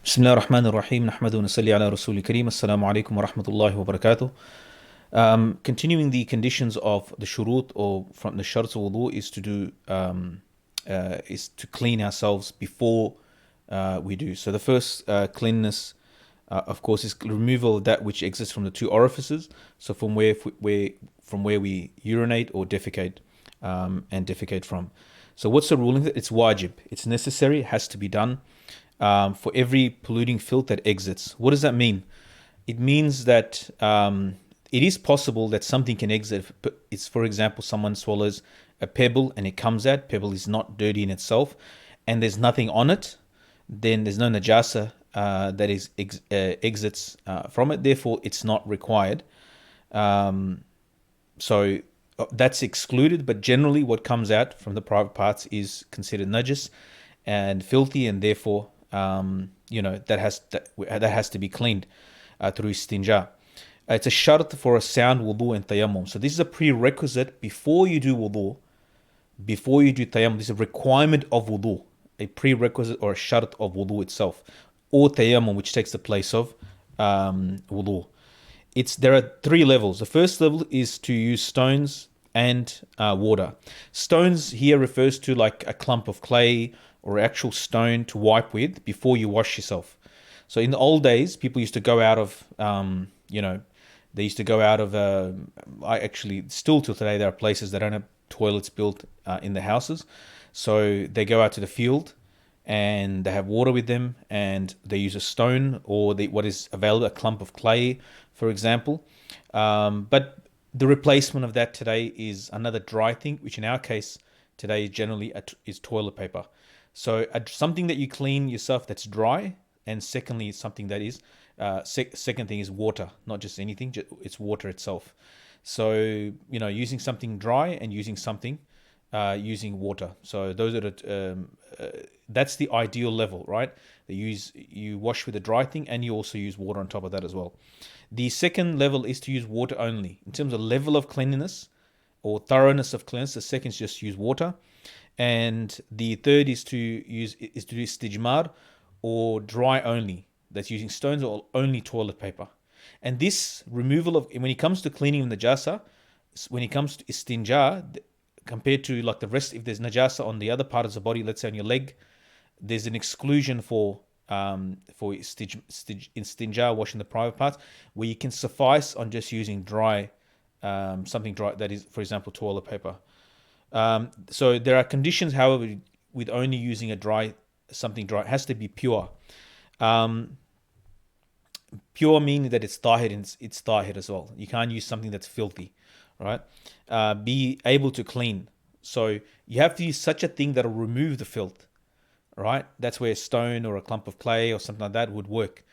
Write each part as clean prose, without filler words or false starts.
بسم الله الرحمن الرحيم نحمد ونصلي على رسول الكريم السلام عليكم ورحمة الله وبركاته. Continuing the conditions of the shurut or from the sharts of wudu is to clean ourselves before we do. So the first cleanness, of course, is removal of that which exists from the two orifices. So from where we urinate or defecate and defecate from. So what's the ruling? It's wajib. It's necessary. It has to be done for every polluting filth that exits. What does that mean? It means that it is possible that something can exit. It's, for example, someone swallows a pebble and it comes out. Pebble is not dirty in itself, and there's nothing on it. Then there's no najasa exits from it. Therefore, it's not required. So that's excluded. But generally, what comes out from the private parts is considered najis and filthy, and therefore, that has to be cleaned through istinja. It's a shart for a sound wudu and tayammum. So this is a prerequisite before you do wudu, before you do tayammum. This is a requirement of wudu, a prerequisite or a shart of wudu itself, or tayammum, which takes the place of wudu. There are three levels. The first level is to use stones and water. Stones here refers to like a clump of clay or actual stone to wipe with before you wash yourself. So in the old days, people used to go out of, they used to go out of, I actually, still till today, there are places that don't have toilets built in the houses. So they go out to the field and they have water with them and they use a stone or what is available, a clump of clay, for example. But the replacement of that today is another dry thing, which in our case today generally is toilet paper. So something that you clean yourself that's dry, and secondly, something that is second thing is water, not just anything, it's water itself. So using something dry and using something using water. So those are that's the ideal level, right? You wash with a dry thing and you also use water on top of that as well. The second level is to use water only. In terms of level of cleanliness or thoroughness of cleanliness, the second is just use water. And the third is to do istijmar or dry only. That's using stones or only toilet paper. And this removal of, when it comes to cleaning of najasa, when it comes to istinja, compared to like the rest, if there's najasa on the other part of the body, let's say on your leg, there's an exclusion for istinja, washing the private parts, where you can suffice on just using dry, something dry, that is, for example, toilet paper. So there are conditions, however, with only using something dry. It has to be pure. Pure meaning that it's tahir and it's tahir as well. You can't use something that's filthy, right? Be able to clean. So you have to use such a thing that'll remove the filth, right? That's where a stone or a clump of clay or something like that would work.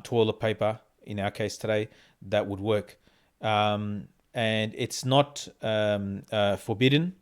Toilet paper, in our case today, that would work. And it's not forbidden.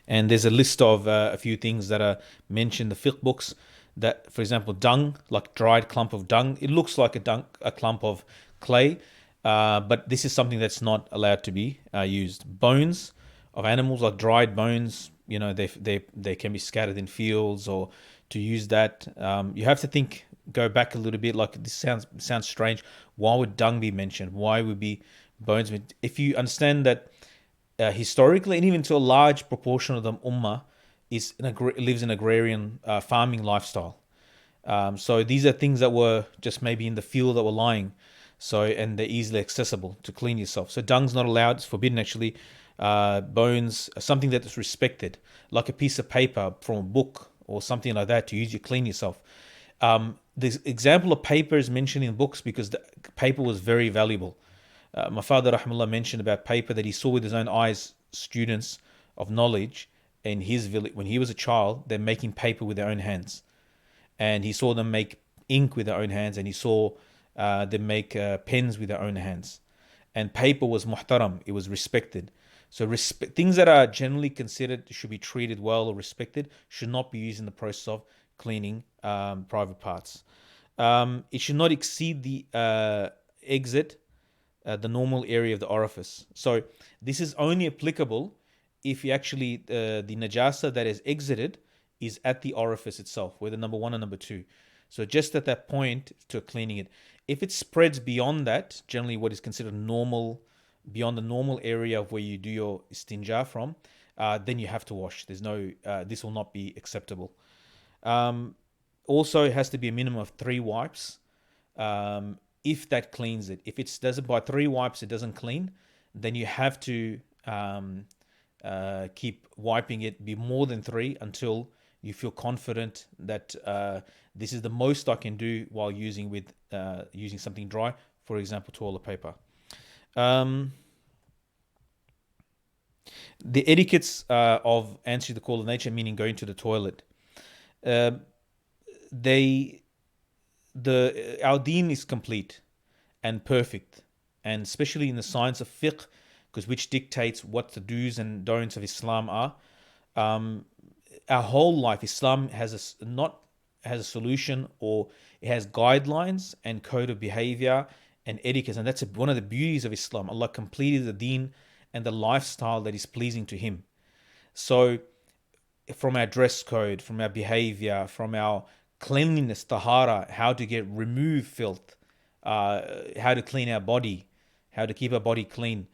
And there's a list of a few things that are mentioned in the fiqh books. That, for example, dung, like dried clump of dung, it looks like a clump of clay, but this is something that's not allowed to be used. Bones of animals, like dried bones, they can be scattered in fields, or to use that, you have to go back a little bit. Like, this sounds strange. Why would dung be mentioned? Why would be bones? If you understand that historically, and even to a large proportion of the ummah, lives in agrarian farming lifestyle. So these are things that were just maybe in the field that were lying, and they're easily accessible to clean yourself. So dung's not allowed; it's forbidden actually. Bones, something that is respected, like a piece of paper from a book or something like that, to clean yourself. The example of paper is mentioned in books because the paper was very valuable. My father, rahimahullah, mentioned about paper that he saw with his own eyes students of knowledge in his village when he was a child. They're making paper with their own hands, and he saw them make ink with their own hands, and he saw them make pens with their own hands. And paper was muhtaram; it was respected. So things that are generally considered should be treated well or respected should not be used in the process of cleaning private parts. It should not exceed the exit, the normal area of the orifice. So this is only applicable if you actually the najasa that is exited is at the orifice itself, where the number one and number two. So just at that point to cleaning it. If it spreads beyond that, generally what is considered normal, beyond the normal area of where you do your istinja from, then you have to wash. There's no, this will not be acceptable. Also, it has to be a minimum of 3 wipes. If that cleans it, if it doesn't by 3 wipes, it doesn't clean, then you have to keep wiping it, be more than 3 until you feel confident that this is the most I can do while using something dry, for example, toilet paper. The etiquettes of answering the call of nature, meaning going to the toilet. Our deen is complete and perfect, and especially in the science of fiqh, because which dictates what the do's and don'ts of Islam are. Our whole life, Islam has a solution, or it has guidelines and code of behavior and etiquette, and that's one of the beauties of Islam. Allah completed the deen and the lifestyle that is pleasing to Him. So, from our dress code, from our behavior, from our cleanliness, tahara, how to remove filth, how to clean our body, how to keep our body clean.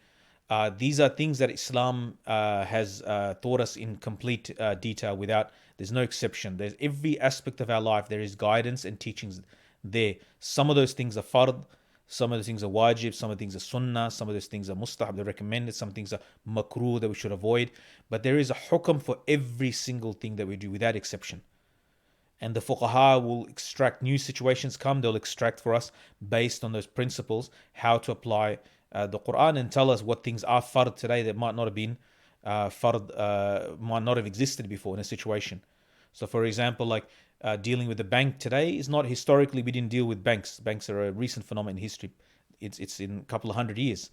These are things that Islam has taught us in complete detail. There's no exception. There's every aspect of our life. There is guidance and teachings there. Some of those things are fard, some of the things are wajib, some of the things are sunnah, some of those things are mustahab, they're recommended, some things are makruh that we should avoid. But there is a hukam for every single thing that we do without exception. And the fuqaha will extract new situations they'll extract for us based on those principles how to apply the Quran, and tell us what things are fard today that might not have been might not have existed before in a situation. So for example, like dealing with the bank today is not, historically we didn't deal with banks. Banks are a recent phenomenon in history. It's in a couple of 100 years.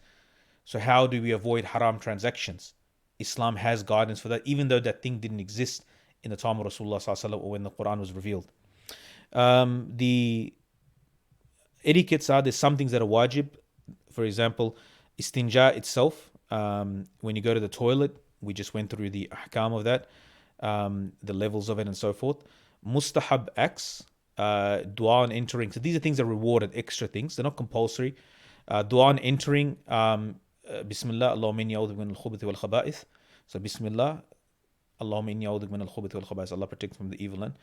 So how do we avoid haram transactions? Islam has guidance for that, even though that thing didn't exist in the time of Rasulullah sallallahu alaihi wasallam or when the Quran was revealed. The etiquettes are, there's some things that are wajib. For example, istinja itself, when you go to the toilet, we just went through the ahkam of that, the levels of it and so forth. Mustahab acts, dua on entering. So these are things that are rewarded, extra things. They're not compulsory. Dua on entering, Bismillah, Allahumma inni a'udhu min al-khubuthi wal khaba'ith. So Bismillah, Allahumma inni a'udhu min al-khubuthi wal khaba'ith. Allah protect from the evil and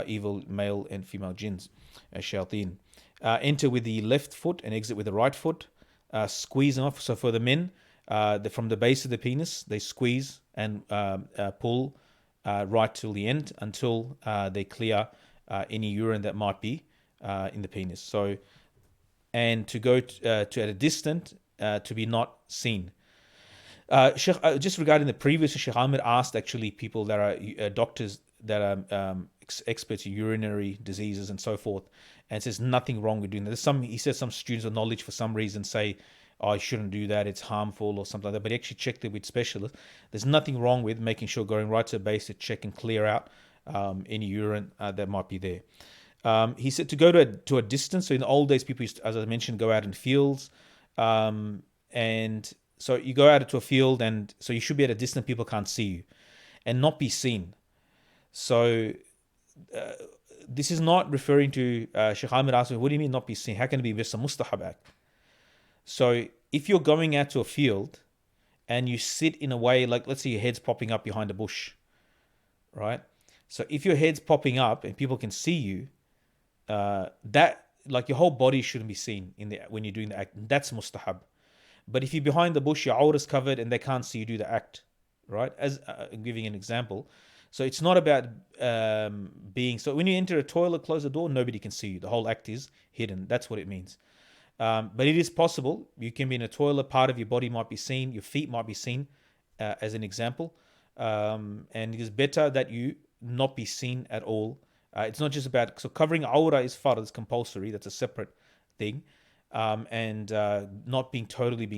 evil male and female jinns, shayateen. Enter with the left foot and exit with the right foot. Squeeze off. So for the men, from the base of the penis, they squeeze and pull right till the end until they clear any urine that might be in the penis. So, and to go to at a distance to be not seen. Just regarding the previous, Sheikh Ahmed asked actually people that are doctors that are experts in urinary diseases and so forth, and says nothing wrong with doing that. He says some students of knowledge for some reason say, I shouldn't do that, it's harmful or something like that, but he actually checked it with specialists. There's nothing wrong with making sure, going right to the base to check and clear out any urine that might be there. He said to go to a distance. So in the old days, people used to, as I mentioned, go out in fields, and so you go out into a field, and so you should be at a distance people can't see you and not be seen. So this is not referring to Sheikh Ahmed asked me, what do you mean not be seen? How can it be just a mustahab act? So if you're going out to a field and you sit in a way, like let's say your head's popping up behind a bush, right? So if your head's popping up and people can see you, that, like, your whole body shouldn't be seen when you're doing the act. That's mustahab. But if you're behind the bush, your aura's covered and they can't see you do the act, right? As I'm giving an example. So it's not about being... So when you enter a toilet, close the door, nobody can see you. The whole act is hidden. That's what it means. But it is possible. You can be in a toilet, part of your body might be seen, your feet might be seen, as an example. And it is better that you not be seen at all. It's not just about... So covering aura is fard, it's compulsory. That's a separate thing. And not being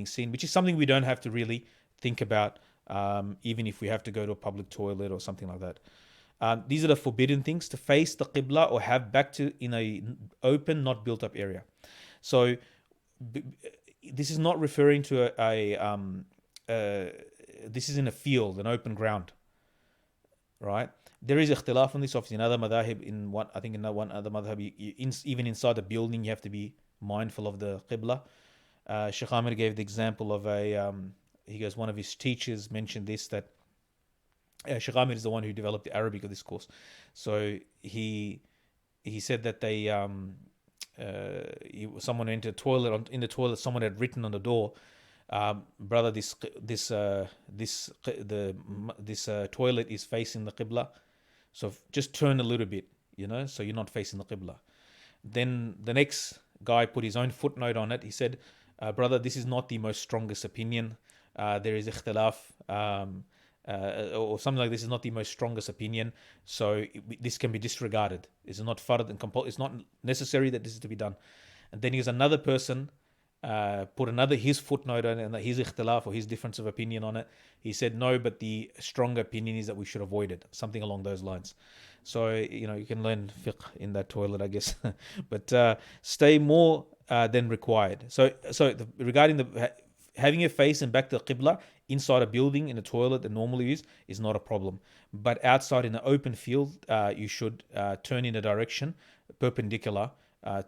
seen, which is something we don't have to really think about, even if we have to go to a public toilet or something like that. These are the forbidden things: to face the qibla or have back to in a open, not built up area. So this is not referring to this is in a field, an open ground, right? There is ikhtilaf on this. Obviously, in other madhahib, I think in one other madhab, even inside the building, you have to be mindful of the qibla. Sheikh Amir gave the example of he goes, one of his teachers mentioned this, that Sheikh Amir is the one who developed the Arabic of this course. So he said that someone entered the toilet. In the toilet, someone had written on the door, "Brother, this toilet is facing the qibla, so just turn a little bit, so you're not facing the qibla." Then the next guy put his own footnote on it. He said, "Brother, this is not the most strongest opinion. There is ikhtilaf." Or something like this is not the most strongest opinion, so this can be disregarded. It's not fard and it's not necessary that this is to be done. And then here's another person put his footnote on it, and his ikhtilaf or his difference of opinion on it. He said no, but the strong opinion is that we should avoid it, something along those lines. So you can learn fiqh in that toilet, I guess, but stay more than required. So regarding having your face and back to the qibla inside a building in a toilet that normally is not a problem. But outside in an open field, you should turn in a direction perpendicular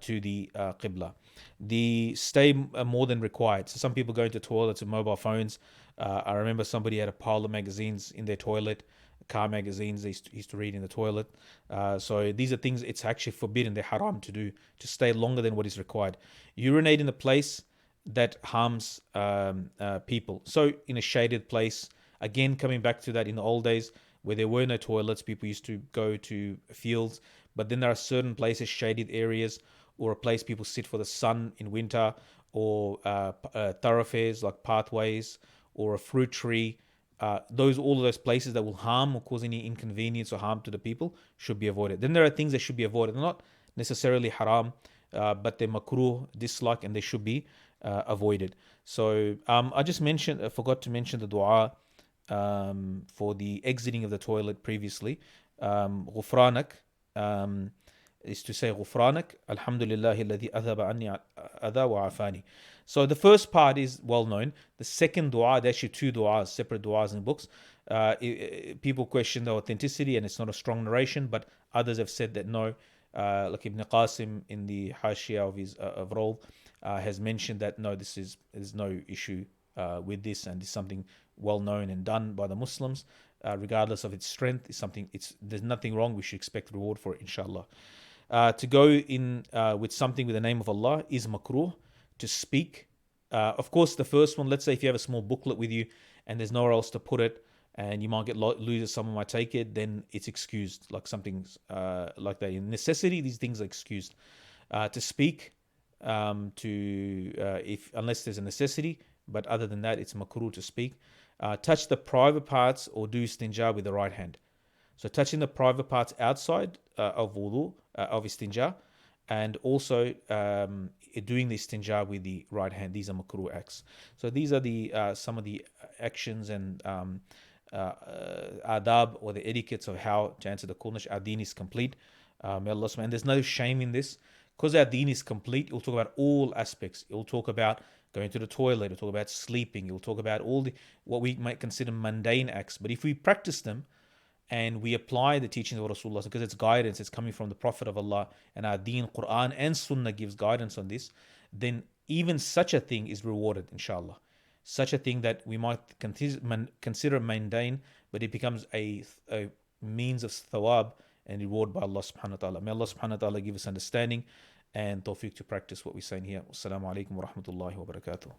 to the qibla. The stay more than required. So some people go into toilets with mobile phones. I remember somebody had a pile of magazines in their toilet, car magazines they used to read in the toilet. So these are things it's actually forbidden, they're haram to do, to stay longer than what is required. Urinate in a place that harms people. So in a shaded place, again, coming back to that, in the old days where there were no toilets, people used to go to fields, but then there are certain places, shaded areas, or a place people sit for the sun in winter, or thoroughfares like pathways, or a fruit tree. All of those places that will harm or cause any inconvenience or harm to the people should be avoided. Then there are things that should be avoided. They're not necessarily haram, but they're makruh, dislike, and they should be avoided. So I forgot to mention the dua for the exiting of the toilet previously. غفرانك is to say غفرانك الحمد لله الذي أذهب عني أذى وعافاني. So the first part is well known. The second dua, there's actually two duas, separate duas in books. People question the authenticity, and it's not a strong narration, but others have said that no. Like Ibn Qasim in the Hashia of his of Rawd has mentioned that no, there's no issue with this, and it's something well known and done by the Muslims, regardless of its strength. There's nothing wrong. We should expect reward for it, inshallah. To go in with something with the name of Allah is makruh. To speak, of course, the first one. Let's say if you have a small booklet with you and there's nowhere else to put it, and you might lose it, someone might take it, then it's excused, like something like that. In necessity, these things are excused. To speak, unless there's a necessity, but other than that, it's makruh to speak. Touch the private parts or do istinja with the right hand. So touching the private parts outside of wudu, of istinja, and also doing the istinja with the right hand. These are makruh acts. So these are the some of the actions and adab, or the etiquettes of how to answer the call. Our deen is complete. May Allah, and there's no shame in this, because our deen is complete. It will talk about all aspects. It will talk about going to the toilet. It will talk about sleeping. It will talk about all what we might consider mundane acts. But if we practice them and we apply the teachings of Rasulullah, because it's guidance, it's coming from the Prophet of Allah, and our deen, Quran and Sunnah gives guidance on this, then even such a thing is rewarded, inshallah. Such a thing that we might consider mundane, but it becomes a means of thawab and reward by Allah subhanahu wa ta'ala. May Allah subhanahu wa ta'ala give us understanding and tawfiq to practice what we say in here. Wassalamu alaikum wa rahmatullahi wa barakatuh.